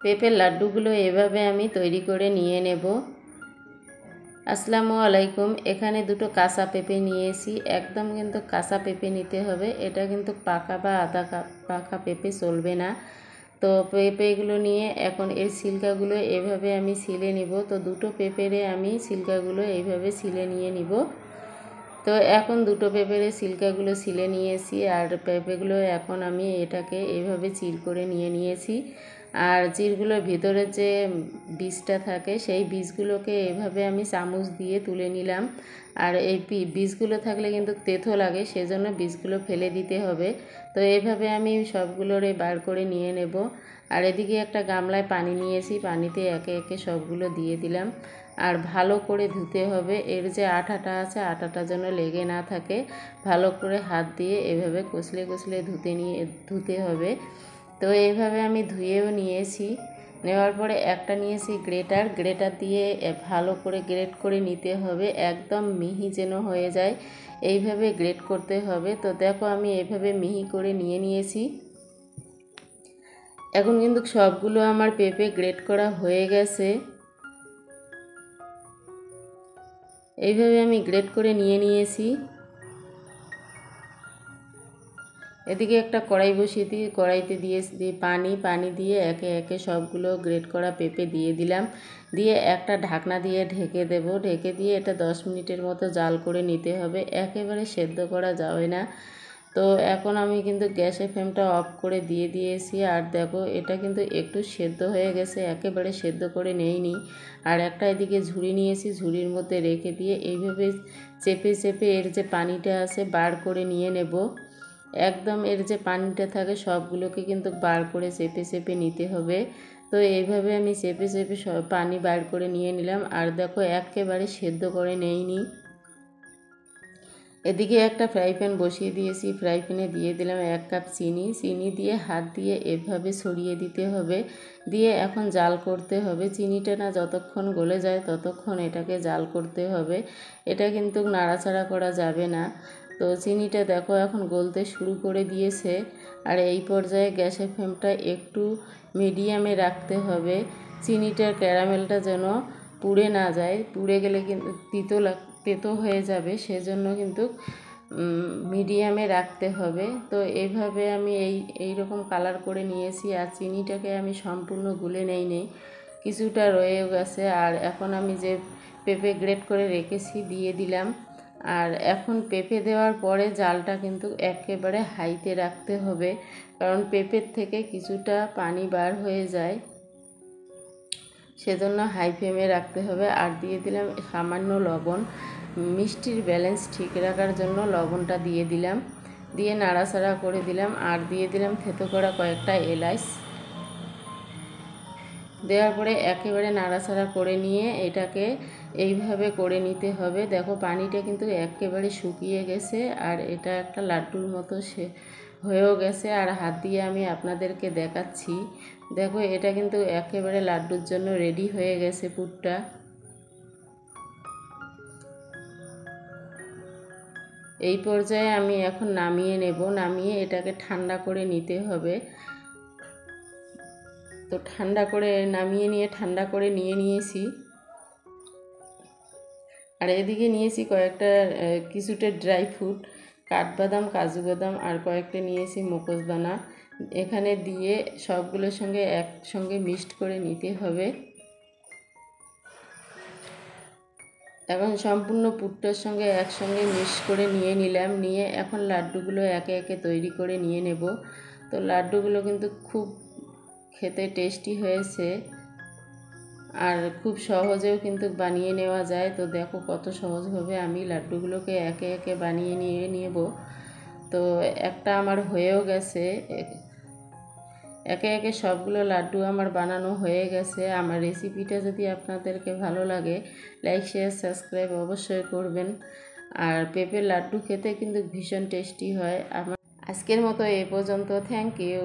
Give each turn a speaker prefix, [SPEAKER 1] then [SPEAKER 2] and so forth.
[SPEAKER 1] পেঁপের লাড্ডুগুলো এভাবে আমি তৈরি করে নিয়ে নেব। আসসালামু আলাইকুম। এখানে দুটো কাঁচা পেঁপে নিয়েছি, একদম কিন্তু কাঁচা পেঁপে নিতে হবে, এটা কিন্তু পাকা বা আধা পাকা পেঁপে চলবে না। তো পেঁপেগুলো নিয়ে এখন এর ছিলকাগুলো এভাবে আমি ছিলে নিব। তো দুটো পেঁপেরে আমি ছিলকাগুলো এইভাবে ছিলে নিয়ে নিব। তো এখন দুটো পেঁপের ছিলকাগুলো ছিলে নিয়েছি, আর পেঁপেগুলো এখন আমি এটাকে এইভাবে চির করে নিয়ে নিয়েছি। আর চিরগুলোর ভিতরে যে বীজটা থাকে সেই বীজগুলোকে এভাবে আমি চামচ দিয়ে তুলে নিলাম। আর এই বীজগুলো থাকলে কিন্তু তেতো লাগে, সেজন্য বীজগুলো ফেলে দিতে হবে। তো এইভাবে আমি সবগুলোরে বার করে নিয়ে নেব। আর এদিকে একটা গামলায় পানি নিয়েছি, পানিতে একে একে সবগুলো দিয়ে দিলাম। আর ভালো করে ধুতে হবে, এর যে আঠাটা আছে আঠাটা যেন লেগে না থাকে। ভালো করে হাত দিয়ে এভাবে কচলে কচলে ধুতে হবে। তো এইভাবে আমি ধুয়েও নিয়েছি। নেওয়ার পরে একটা নিয়েছি গ্রেটার দিয়ে ভালো করে গ্রেট করে নিতে হবে, একদম মিহি যেন হয়ে যায়, এইভাবে গ্রেট করতে হবে। তো দেখো আমি এইভাবে মিহি করে নিয়ে নিয়েছি। এখন কিন্তু সবগুলো আমার পেঁপে গ্রেট করা হয়ে গেছে। এইভাবে আমি গ্রেট করে নিয়ে নিয়েছি। এদিকে একটা কড়াই বসিয়ে দিয়ে কড়াইতে দিয়ে পানি দিয়ে একে একে সবগুলো গ্রেট করা পেঁপে দিয়ে দিলাম। দিয়ে একটা ঢাকনা দিয়ে ঢেকে দেব। ঢেকে দিয়ে এটা 10 মিনিটের মতো জাল করে নিতে হবে, একেবারে সেদ্ধ করা যাবে না। তো এখন আমি কিন্তু গ্যাসের ফ্লেমটা অফ করে দিয়ে দিয়েছি। আর দেখো এটা কিন্তু একটু সেদ্ধ হয়ে গেছে, একেবারে সেদ্ধ করে নেইনি। আর একটা এদিকে ঝুড়ি নিয়েছি, ঝুড়ির মধ্যে রেখে দিয়ে এইভাবে চেপে চেপে এর যে পানিটা আছে বার করে নিয়ে নেব। একদম এর যে পানিটা থাকে সবগুলোকে কিন্তু বার করে চেপে চেপে নিতে হবে। তো এইভাবে আমি চেপে চেপে সব পানি বার করে নিয়ে নিলাম। আর দেখো একেবারে সেদ্ধ করে নেইনি। এদিকে একটা ফ্রাই প্যান বসিয়ে দিয়েছি, ফ্রাই প্যানে দিয়ে দিলাম 1 কাপ চিনি দিয়ে হাত দিয়ে এভাবে ছড়িয়ে দিতে হবে। দিয়ে এখন জাল করতে হবে, চিনিটা না যতক্ষণ গলে যায় ততক্ষণ এটাকে জাল করতে হবে, এটা কিন্তু নাড়াচাড়া করা যাবে না। তো চিনিটা দেখো এখন গলতে শুরু করে দিয়েছে। আর এই পর্যায়ে গ্যাসের ফ্লেমটা একটু মিডিয়ামে রাখতে হবে, চিনিটার ক্যারামেলটা যেন পুড়ে না যায়, পুড়ে গেলে কিন্তু তেতো হয়ে যাবে, সেজন্য কিন্তু মিডিয়ামে রাখতে হবে। তো এইভাবে আমি এই রকম কালার করে নিয়েছি। আর চিনিটাকে আমি সম্পূর্ণ গুলে নেই, কিছুটা রয়েও গেছে। আর এখন আমি যে পেঁপে গ্রেট করে রেখেছি দিয়ে দিলাম। আর এখন পেঁপে দেওয়ার পরে জালটা কিন্তু একেবারে হাইতে রাখতে হবে, কারণ পেঁপের থেকে কিছুটা পানি বার হয়ে যায়, সেজন্য হাই ফ্লেমে রাখতে হবে। আর দিয়ে দিলাম সামান্য লবণ, মিষ্টির ব্যালেন্স ঠিক রাখার জন্য লবণটা দিয়ে দিলাম। দিয়ে নাড়াচাড়া করে দিলাম। আর দিয়ে দিলাম থেতো করা কয়েকটা এলাচ। দেওয়ার পরে একেবারে নাড়াচাড়া করে নিয়ে এটাকে এইভাবে করে নিতে হবে। দেখো পানিটা কিন্তু একেবারে শুকিয়ে গেছে, আর এটা একটা লাড্ডুর মতো হয়েও গেছে। আর হাত দিয়ে আমি আপনাদেরকে দেখাচ্ছি, দেখো এটা কিন্তু একেবারে লাড্ডুর জন্য রেডি হয়ে গেছে পুরটা। এই পর্যায়ে আমি এখন নামিয়ে নেব, নামিয়ে এটাকে ঠান্ডা করে নিতে হবে। তো ঠান্ডা করে নিয়ে নিয়েছি। আর এদিকে নিয়েছি কয়েকটা কিছুটা ড্রাই ফ্রুট, কাঠবাদাম, কাজু বাদাম, আর কয়েকটা নিয়েছি মুখোশদানা। এখানে দিয়ে সবগুলোর সঙ্গে একসঙ্গে মিক্সড করে নিতে হবে। এখন সম্পূর্ণ পুরটার সঙ্গে একসঙ্গে মিক্স করে নিয়ে নিলাম। নিয়ে এখন লাড্ডুগুলো একে একে তৈরি করে নিয়ে নেব। তো লাড্ডুগুলো কিন্তু খুব খেতে টেস্টি হয়েছে, আর খুব সহজেও কিন্তু বানিয়ে নেওয়া যায়। তো দেখো কত সহজভাবে আমি লাড্ডুগুলোকে একে একে বানিয়ে নিয়ে নেব। তো একটা আমার হয়েও গেছে, একে একে সবগুলো লাড্ডু আমার বানানো হয়ে গেছে। আমার রেসিপিটা যদি আপনাদেরকে ভালো লাগে, লাইক শেয়ার সাবস্ক্রাইব অবশ্যই করবেন। আর পেঁপের লাড্ডু খেতে কিন্তু ভীষণ টেস্টি হয়। আজকের মতো এ পর্যন্ত, থ্যাংক ইউ।